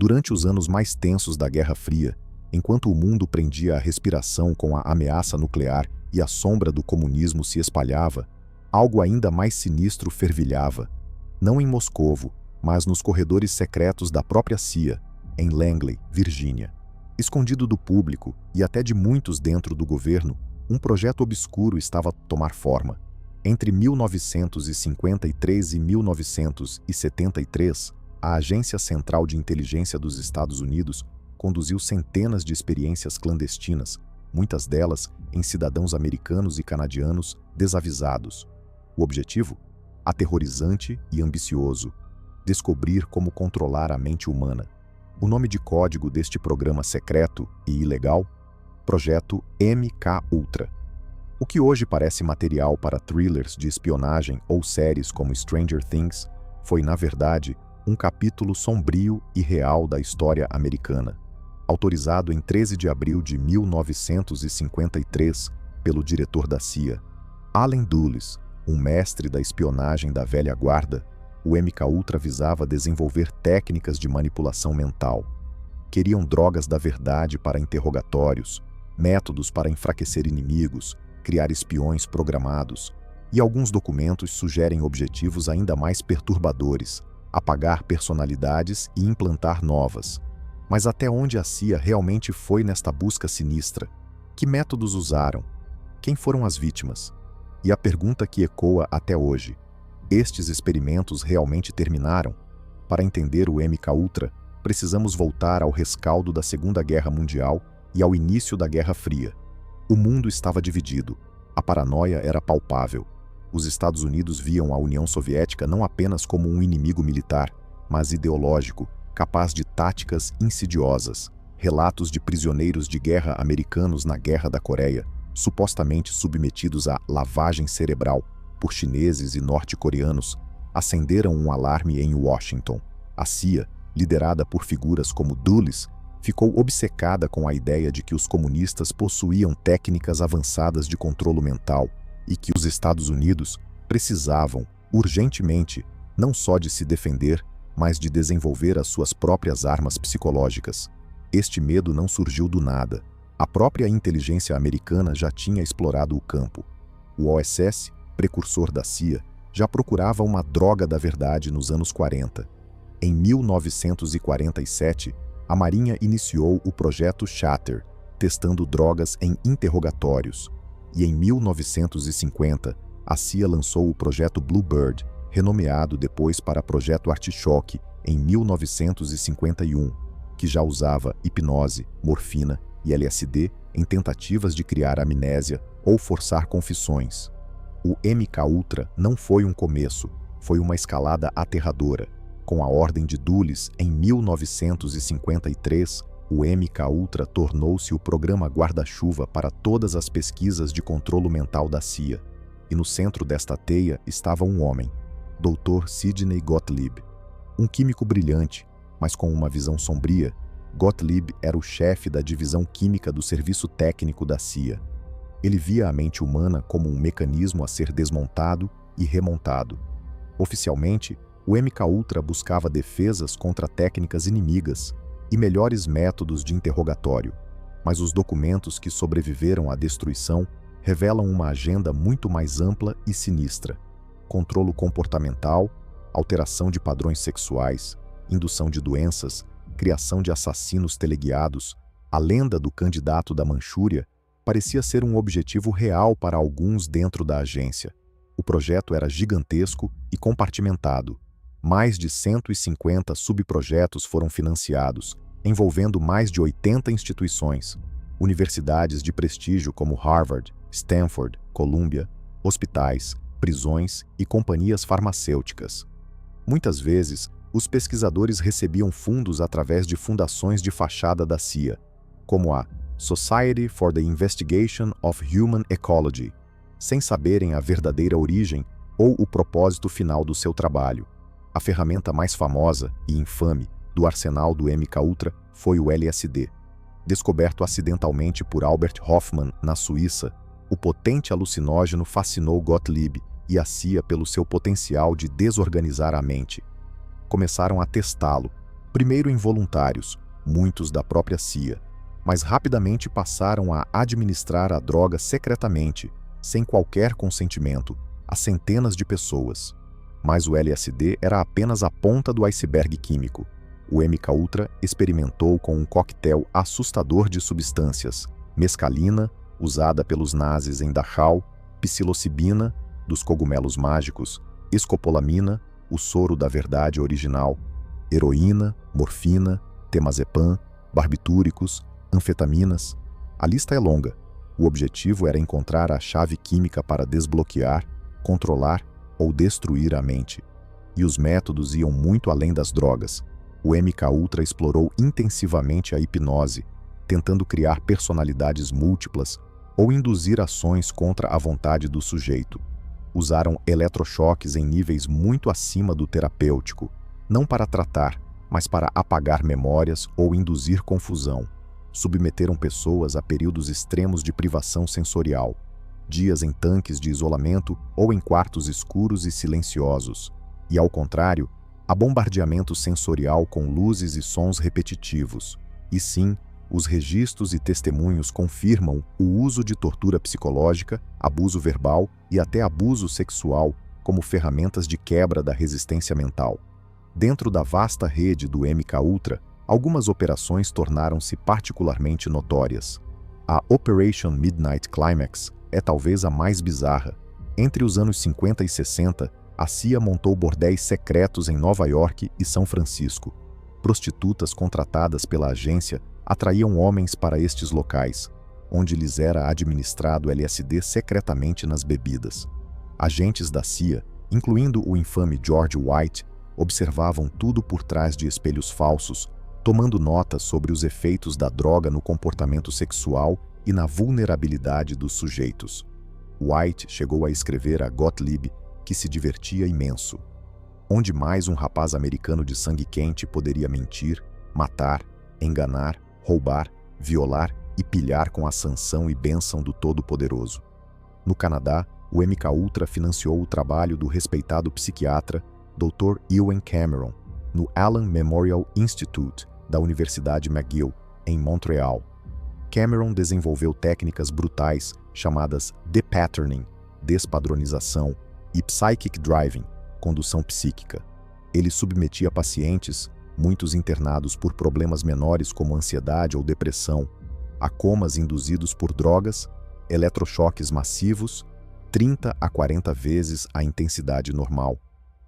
Durante os anos mais tensos da Guerra Fria, enquanto o mundo prendia a respiração com a ameaça nuclear e a sombra do comunismo se espalhava, algo ainda mais sinistro fervilhava, não em Moscovo, mas nos corredores secretos da própria CIA, em Langley, Virgínia. Escondido do público e até de muitos dentro do governo, um projeto obscuro estava a tomar forma. Entre 1953 e 1973, a Agência Central de Inteligência dos Estados Unidos conduziu centenas de experiências clandestinas, muitas delas em cidadãos americanos e canadianos desavisados. O objetivo? Aterrorizante e ambicioso: descobrir como controlar a mente humana. O nome de código deste programa secreto e ilegal? Projeto MKUltra. O que hoje parece material para thrillers de espionagem ou séries como Stranger Things, foi, na verdade, um capítulo sombrio e real da história americana. Autorizado em 13 de abril de 1953 pelo diretor da CIA, Allen Dulles, um mestre da espionagem da velha guarda, o MKUltra visava desenvolver técnicas de manipulação mental. Queriam drogas da verdade para interrogatórios, métodos para enfraquecer inimigos, criar espiões programados, e alguns documentos sugerem objetivos ainda mais perturbadores: apagar personalidades e implantar novas. Mas até onde a CIA realmente foi nesta busca sinistra? Que métodos usaram? Quem foram as vítimas? E a pergunta que ecoa até hoje: estes experimentos realmente terminaram? Para entender o MKUltra, precisamos voltar ao rescaldo da Segunda Guerra Mundial e ao início da Guerra Fria. O mundo estava dividido. A paranoia era palpável. Os Estados Unidos viam a União Soviética não apenas como um inimigo militar, mas ideológico, capaz de táticas insidiosas. Relatos de prisioneiros de guerra americanos na Guerra da Coreia, supostamente submetidos à lavagem cerebral por chineses e norte-coreanos, acenderam um alarme em Washington. A CIA, liderada por figuras como Dulles, ficou obcecada com a ideia de que os comunistas possuíam técnicas avançadas de controle mental e que os Estados Unidos precisavam, urgentemente, não só de se defender, mas de desenvolver as suas próprias armas psicológicas. Este medo não surgiu do nada. A própria inteligência americana já tinha explorado o campo. O OSS, precursor da CIA, já procurava uma droga da verdade nos anos 40. Em 1947, a Marinha iniciou o projeto Shatter, testando drogas em interrogatórios. E em 1950, a CIA lançou o projeto Bluebird, renomeado depois para Projeto Artichoke, em 1951, que já usava hipnose, morfina e LSD em tentativas de criar amnésia ou forçar confissões. O MKUltra não foi um começo, foi uma escalada aterradora. Com a ordem de Dulles, em 1953, o MKUltra tornou-se o programa guarda-chuva para todas as pesquisas de controle mental da CIA. E no centro desta teia estava um homem, Dr. Sidney Gottlieb. Um químico brilhante, mas com uma visão sombria, Gottlieb era o chefe da divisão química do serviço técnico da CIA. Ele via a mente humana como um mecanismo a ser desmontado e remontado. Oficialmente, o MKUltra buscava defesas contra técnicas inimigas e melhores métodos de interrogatório, mas os documentos que sobreviveram à destruição revelam uma agenda muito mais ampla e sinistra: controlo comportamental, alteração de padrões sexuais, indução de doenças, criação de assassinos teleguiados. A lenda do candidato da Manchúria parecia ser um objetivo real para alguns dentro da agência. O projeto era gigantesco e compartimentado. Mais de 150 subprojetos foram financiados, envolvendo mais de 80 instituições, universidades de prestígio como Harvard, Stanford, Columbia, hospitais, prisões e companhias farmacêuticas. Muitas vezes, os pesquisadores recebiam fundos através de fundações de fachada da CIA, como a Society for the Investigation of Human Ecology, sem saberem a verdadeira origem ou o propósito final do seu trabalho. A ferramenta mais famosa e infame do arsenal do MKUltra foi o LSD. Descoberto acidentalmente por Albert Hofmann na Suíça, o potente alucinógeno fascinou Gottlieb e a CIA pelo seu potencial de desorganizar a mente. Começaram a testá-lo, Primeiro em voluntários, muitos da própria CIA, mas rapidamente passaram a administrar a droga secretamente, sem qualquer consentimento, a centenas de pessoas. Mas o LSD era apenas a ponta do iceberg químico. O MKUltra experimentou com um coquetel assustador de substâncias: mescalina, usada pelos nazis em Dachau, psilocibina, dos cogumelos mágicos, escopolamina, o soro da verdade original, heroína, morfina, temazepam, barbitúricos, anfetaminas. A lista é longa. O objetivo era encontrar a chave química para desbloquear, controlar ou destruir a mente. E os métodos iam muito além das drogas. O MKUltra explorou intensivamente a hipnose, tentando criar personalidades múltiplas ou induzir ações contra a vontade do sujeito. Usaram eletrochoques em níveis muito acima do terapêutico, não para tratar, mas para apagar memórias ou induzir confusão. Submeteram pessoas a períodos extremos de privação sensorial, dias em tanques de isolamento ou em quartos escuros e silenciosos, e, ao contrário, a bombardeamento sensorial com luzes e sons repetitivos. E sim, os registros e testemunhos confirmam o uso de tortura psicológica, abuso verbal e até abuso sexual como ferramentas de quebra da resistência mental. Dentro da vasta rede do MKUltra, algumas operações tornaram-se particularmente notórias. A Operation Midnight Climax é talvez a mais bizarra. Entre os anos 50 e 60, a CIA montou bordéis secretos em Nova York e São Francisco. Prostitutas contratadas pela agência atraíam homens para estes locais, onde lhes era administrado LSD secretamente nas bebidas. Agentes da CIA, incluindo o infame George White, observavam tudo por trás de espelhos falsos, tomando notas sobre os efeitos da droga no comportamento sexual e na vulnerabilidade dos sujeitos. White chegou a escrever a Gottlieb que se divertia imenso. Onde mais um rapaz americano de sangue quente poderia mentir, matar, enganar, roubar, violar e pilhar com a sanção e bênção do Todo-Poderoso. No Canadá, o MKUltra financiou o trabalho do respeitado psiquiatra Dr. Ewan Cameron, no Allen Memorial Institute da Universidade McGill, em Montreal. Cameron desenvolveu técnicas brutais chamadas depatterning, despadronização, e psychic driving, condução psíquica. Ele submetia pacientes, muitos internados por problemas menores como ansiedade ou depressão, a comas induzidos por drogas, eletrochoques massivos, 30 a 40 vezes a intensidade normal,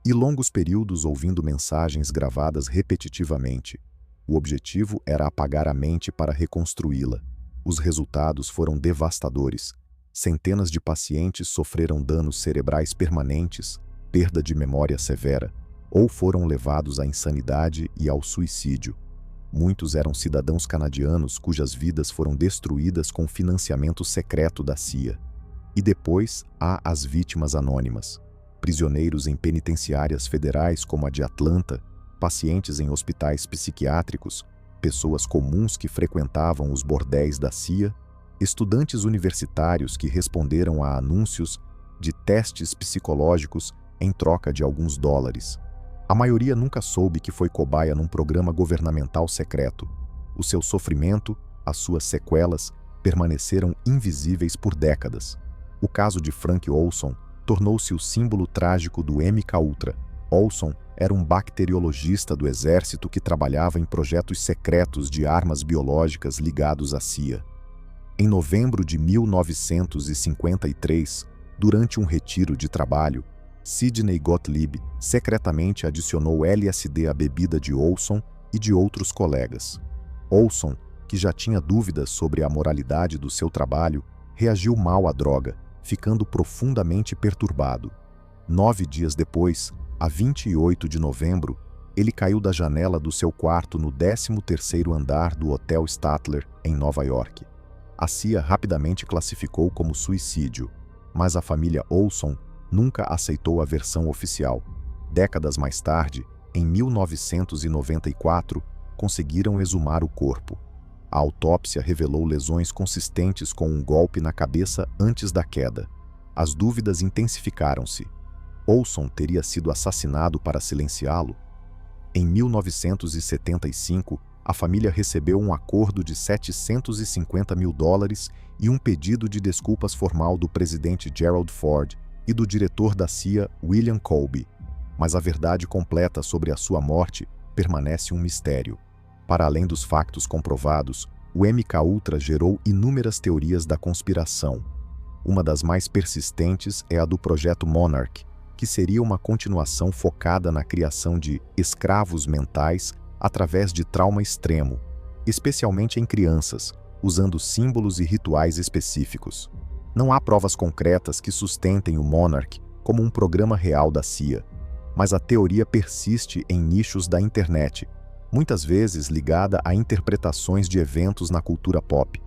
e longos períodos ouvindo mensagens gravadas repetitivamente. O objetivo era apagar a mente para reconstruí-la. Os resultados foram devastadores. Centenas de pacientes sofreram danos cerebrais permanentes, perda de memória severa, ou foram levados à insanidade e ao suicídio. Muitos eram cidadãos canadianos cujas vidas foram destruídas com financiamento secreto da CIA. E depois há as vítimas anônimas. Prisioneiros em penitenciárias federais como a de Atlanta, pacientes em hospitais psiquiátricos, pessoas comuns que frequentavam os bordéis da CIA, estudantes universitários que responderam a anúncios de testes psicológicos em troca de alguns dólares. A maioria nunca soube que foi cobaia num programa governamental secreto. O seu sofrimento, as suas sequelas, permaneceram invisíveis por décadas. O caso de Frank Olson tornou-se o símbolo trágico do MKUltra. Olson era um bacteriologista do exército que trabalhava em projetos secretos de armas biológicas ligados à CIA. Em novembro de 1953, durante um retiro de trabalho, Sidney Gottlieb secretamente adicionou LSD à bebida de Olson e de outros colegas. Olson, que já tinha dúvidas sobre a moralidade do seu trabalho, reagiu mal à droga, ficando profundamente perturbado. 9 dias depois, a 28 de novembro, ele caiu da janela do seu quarto no 13º andar do Hotel Statler, em Nova York. A CIA rapidamente classificou como suicídio, mas a família Olson nunca aceitou a versão oficial. Décadas mais tarde, em 1994, conseguiram exumar o corpo. A autópsia revelou lesões consistentes com um golpe na cabeça antes da queda. As dúvidas intensificaram-se. Olson teria sido assassinado para silenciá-lo? Em 1975, a família recebeu um acordo de $750 mil e um pedido de desculpas formal do presidente Gerald Ford e do diretor da CIA, William Colby. Mas a verdade completa sobre a sua morte permanece um mistério. Para além dos factos comprovados, o MKUltra gerou inúmeras teorias da conspiração. Uma das mais persistentes é a do Projeto Monarch, que seria uma continuação focada na criação de escravos mentais através de trauma extremo, especialmente em crianças, usando símbolos e rituais específicos. Não há provas concretas que sustentem o Monarch como um programa real da CIA, mas a teoria persiste em nichos da internet, muitas vezes ligada a interpretações de eventos na cultura pop.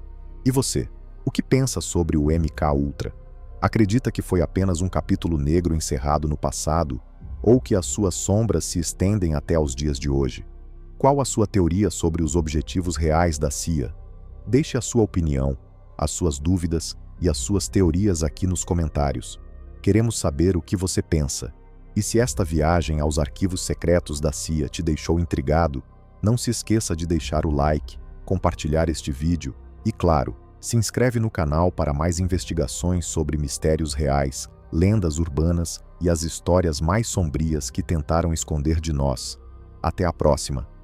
E você, o que pensa sobre o MKUltra? Acredita que foi apenas um capítulo negro encerrado no passado, ou que as suas sombras se estendem até aos dias de hoje? Qual a sua teoria sobre os objetivos reais da CIA? Deixe a sua opinião, as suas dúvidas e as suas teorias aqui nos comentários. Queremos saber o que você pensa. E se esta viagem aos arquivos secretos da CIA te deixou intrigado, não se esqueça de deixar o like, compartilhar este vídeo e, claro, se inscreve no canal para mais investigações sobre mistérios reais, lendas urbanas e as histórias mais sombrias que tentaram esconder de nós. Até a próxima!